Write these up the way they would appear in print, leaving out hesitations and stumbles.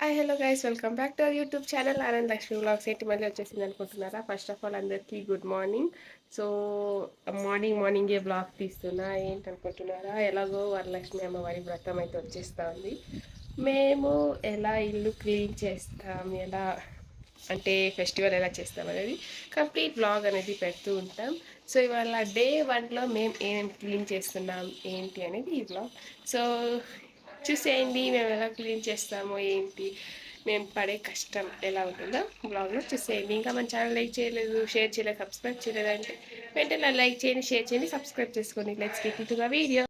Hi hello guys welcome back to our YouTube channel Anand Lakshmi vlogs ఏంటి మళ్ళీ వచ్చేసింది అనుకుంటున్నారా. ఫస్ట్ ఆఫ్ ఆల్ అందరికీ గుడ్ మార్నింగ్. సో మార్నింగే బ్లాగ్ తీస్తున్నా ఏంటనుకుంటున్నారా, ఎలాగో వరలక్ష్మి అమ్మవారి వ్రతం అయితే వచ్చేస్తూ ఉంది. మేము ఎలా ఇల్లు క్లీన్ చేస్తాం, ఎలా అంటే ఫెస్టివల్ ఎలా చేస్తాం అనేది కంప్లీట్ బ్లాగ్ అనేది పెడుతూ ఉంటాం. సో ఇవాళ డే 1లో మేము ఏం క్లీన్ చేస్తున్నాం ఏంటి అనేది ఈ బ్లాగ్. సో చూసేయండి మేము ఎలా క్లీన్ చేస్తామో ఏంటి, మేము పడే కష్టం ఎలా ఉంటుందో బ్లాగ్లో చూసేయండి. ఇంకా మన ఛానల్ లైక్ చేయలేదు, షేర్ చేయలేదు, సబ్స్క్రైబ్ చేయలేదు అంటే వెంటనే లైక్ చేయండి, షేర్ చేయండి, సబ్స్క్రైబ్ చేసుకోండి. Let's get into the video.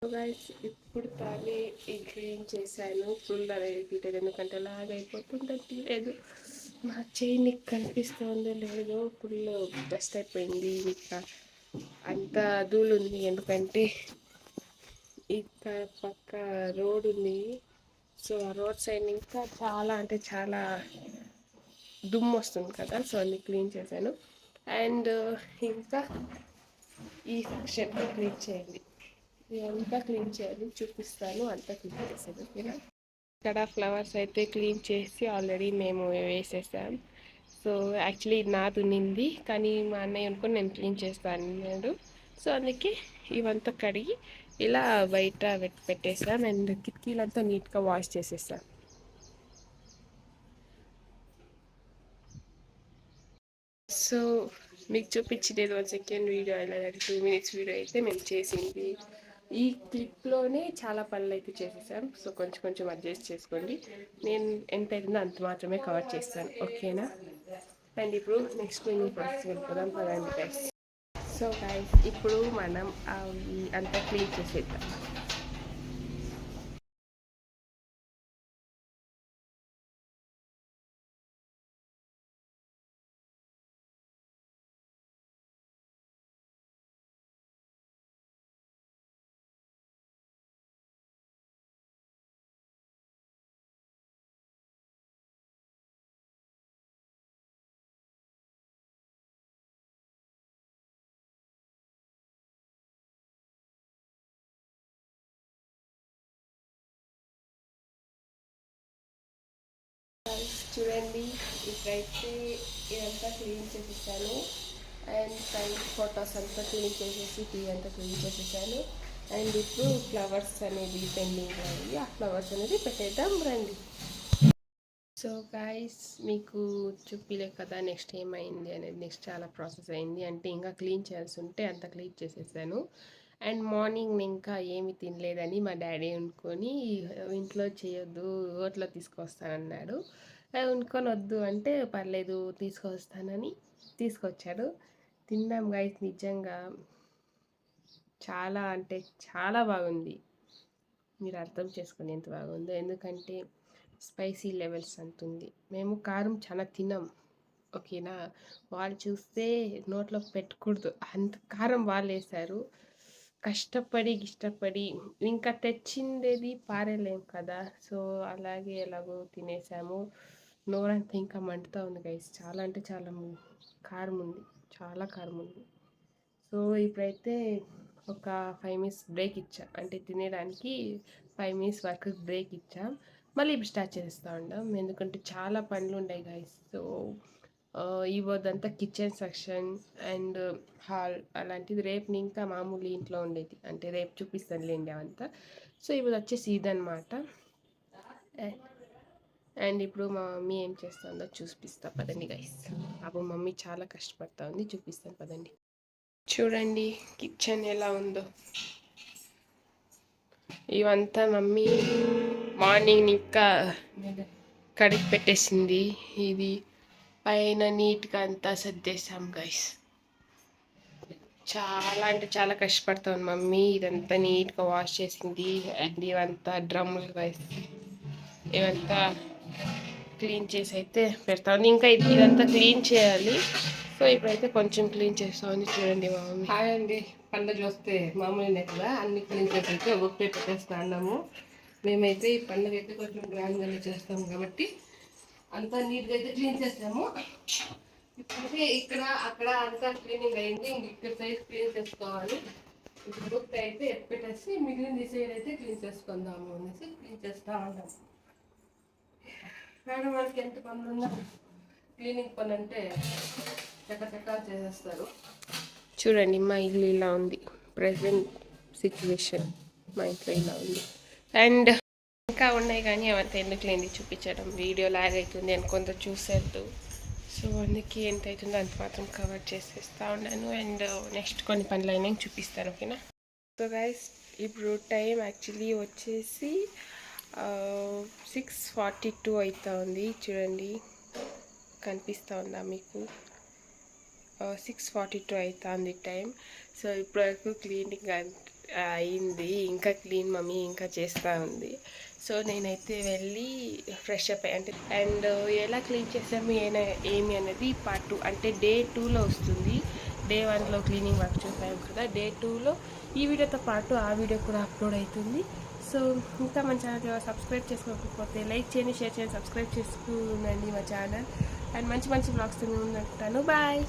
Guys ఇప్పుడు తానే ఈ క్లీన్ చేశాను. ఫుల్ అనేది తీయలేదు ఎందుకంటే లాగ్ అయిపోతుంటే లేదు. మా చేయి కనిపిస్తుందో లేదో ఫుల్ డస్ట్ అయిపోయింది. ఇంకా అంత ధూళి ఉంది ఎందుకంటే ఇక్కడ పక్క రోడ్ ఉంది. సో ఆ రోడ్ సైడ్ ఇంకా చాలా అంటే చాలా దుమ్ము వస్తుంది కదా. సో అన్ని క్లీన్ చేశాను. అండ్ ఇంకా ఈ సెక్షన్ క్లీన్ చేయాలి, ఇదంతా క్లీన్ చేయాలి, చూపిస్తాను అంతా క్లీన్ చేసేది ఓకేనా. ఇక్కడ ఫ్లవర్స్ అయితే క్లీన్ చేసి ఆల్రెడీ మేము వేసేసాం. సో యాక్చువల్లీ నాది ఉన్నింది కానీ మా అన్నయ్య అనుకుని నేను క్లీన్ చేస్తాను అన్నాడు. సో అందుకే ఇవంతా కడిగి ఇలా బయట పెట్టేసాం అండ్ కిటికీలంతా నీట్గా వాష్ చేసేసాం. సో మీకు చూపించేది 1 సెకండ్ వీడియో ఇలా 2 మినిట్స్ వీడియో అయితే మేము చేసింది. ఈ క్లిప్లోనే చాలా పనులు అయితే చేసేసాం. సో కొంచెం కొంచెం అడ్జస్ట్ చేసుకోండి. నేను ఎంత అవుతుందో అంత మాత్రమే కవర్ చేస్తాను ఓకేనా. అండ్ ఇప్పుడు నెక్స్ట్ క్లీనింగ్ ప్రాసెస్ వెళ్ళిపోదాం పదండి గైస్. సో గైస్ ఇప్పుడు మనం అవి అంతా క్లీన్ చేసేద్దాం. చూడండి ఇప్పుడైతే ఇదంతా క్లీన్ చేసేసాను. అండ్ సైడ్ ఫొటోస్ అంతా క్లీన్ చేసేసి టీ అంతా క్లీన్ చేసేసాను. అండ్ ఇప్పుడు ఫ్లవర్స్ అనేది పెండింగ్ అయ్యి ఆ ఫ్లవర్స్ అనేది పెట్టేద్దాం రండి. సో గైస్ మీకు చూపిలే కదా నెక్స్ట్ ఏమైంది అనేది. నెక్స్ట్ చాలా ప్రాసెస్ అయింది, అంటే ఇంకా క్లీన్ చేయాల్సి ఉంటే అంత క్లీన్ చేసేసాను. అండ్ మార్నింగ్ ఇంకా ఏమి తినలేదని మా డాడీ అనుకొని ఇంట్లో చేయొద్దు హోటల్లో తీసుకొస్తానన్నాడు. అనుకొని వద్దు అంటే పర్లేదు తీసుకొస్తానని తీసుకొచ్చాడు. తిన్నాం గైస్, నిజంగా చాలా అంటే చాలా బాగుంది. మీరు అర్థం చేసుకుని ఎంత బాగుందో, ఎందుకంటే స్పైసీ లెవెల్స్ అంతుంది. మేము కారం చాలా తినం ఓకేనా. వాళ్ళు చూస్తే నోట్లో పెట్టకూడదు అంత కారం వాళ్ళు వేశారు. కష్టపడి ఇష్టపడి ఇంకా తెచ్చిందేది పారేలేం కదా. సో అలాగే ఎలాగో తినేసాము. నోరంతా ఇంకా మండుతూ ఉంది గైస్, చాలా అంటే చాలా కారం ఉంది, చాలా కారం ఉంది. సో ఇప్పుడైతే ఒక 5 మినిట్స్ బ్రేక్ ఇచ్చా, అంటే తినేదానికి 5 మినిట్స్ వరకు బ్రేక్ ఇచ్చాం. మళ్ళీ ఇప్పుడు స్టార్ట్ చేస్తూ ఉంటాం ఎందుకంటే చాలా పనులు ఉన్నాయి గైస్. సో ఇవదంతా కిచెన్ సెక్షన్ అండ్ హాల్ అలాంటిది రేపు ఇంకా మామూలు ఇంట్లో ఉండేది, అంటే రేపు చూపిస్తాను లేండి అవంతా. సో ఇప్పుడు వచ్చేసి ఇదనమాట. అండ్ ఇప్పుడు మా మమ్మీ ఏం చేస్తుందో చూపిస్తా పదండి గైస్. అప్పుడు మమ్మీ చాలా కష్టపడతా ఉంది, చూపిస్తాను పదండి. చూడండి కిచెన్ ఎలా ఉందో. ఇవంతా మమ్మీ మార్నింగ్ ఇంకా కడిగి పెట్టేసింది. ఇది పైన నీట్గా అంతా సర్దేశాం గైస్. చాలా అంటే చాలా కష్టపడతాను మమ్మీ, ఇదంతా నీట్గా వాష్ చేసింది. అండ్ ఇవంతా డ్రమ్ములు గైస్, ఇవంతా క్లీన్ చేసి అయితే పెడతాను. ఇంకా ఇదంతా క్లీన్ చేయాలి. సో ఇప్పుడైతే కొంచెం క్లీన్ చేస్తా ఉంది. చూడండి మా మమ్మీ. హాయ్ అండి, పండుగ చూస్తే మామూలునే కదా అన్ని క్లీన్ చేసి అయితే పెట్టేస్తా అన్నాము. మేమైతే ఈ పండుగ అయితే కొంచెం గ్రాండ్గానే చేస్తాం కాబట్టి అంతా నీట్గా అయితే క్లీన్ చేస్తాము. ఇప్పుడైతే ఇక్కడ అక్కడ అంతా క్లీనింగ్ అయింది. ఇక్కడ సైడ్ క్లీన్ చేసుకోవాలి. ఇప్పుడు బుక్ అయితే పెట్టేసి మిగిలిన సైడ్ అయితే క్లీన్ చేసుకుందాము అనేసి క్లీన్ చేస్తూ ఉంటాము. కానీ వాళ్ళకి ఎంత పనులు ఉన్నా క్లీనింగ్ పని అంటే చక్కచక్క చేసేస్తారు. చూడండి మా ఇల్లు ఇలా ఉంది. ప్రెసెంట్ సిచ్యువేషన్ మా ఇంట్లో ఇలా ఉంది. అండ్ ఇంకా ఉన్నాయి కానీ అవంతా ఎందుకు లేని చూపించడం, వీడియో లాగ్ అవుతుంది అని కొంత చూసేద్దు. సో అందుకే ఎంత అవుతుందో అంత మాత్రం కవర్ చేసేస్తూ ఉన్నాను. అండ్ నెక్స్ట్ కొన్ని పనులు అయినా చూపిస్తాను, ఓకేనా? సో గైస్ ఇప్పుడు టైం యాక్చువల్లీ వచ్చేసి 6:42 అవుతా ఉంది. చూడండి, కనిపిస్తూ ఉందా మీకు? 6:42 అవుతుంది టైం. సో ఇప్పటివరకు క్లీనింగ్ అయింది. ఇంకా క్లీన్ మమ్మీ ఇంకా చేస్తూ ఉంది. సో నేనైతే వెళ్ళి ఫ్రెష్ అప్ అంటే అండ్ ఎలా క్లీన్ చేసాము ఏమి అనేది పార్ట్ 2 అంటే డే 2లో వస్తుంది. డే 1లో క్లీనింగ్ వర్క్ చూసాము కదా, డే 2లో ఈ వీడియోతో పాటు ఆ వీడియో కూడా అప్లోడ్ అవుతుంది. సో ఇంకా మన ఛానల్ సబ్స్క్రైబ్ చేసుకోకపోతే లైక్ చేయండి, షేర్ చేయండి, సబ్స్క్రైబ్ చేసుకునండి మా ఛానల్. అండ్ మంచి మంచి బ్లాగ్స్ ముందు ఉంటాను. బాయ్.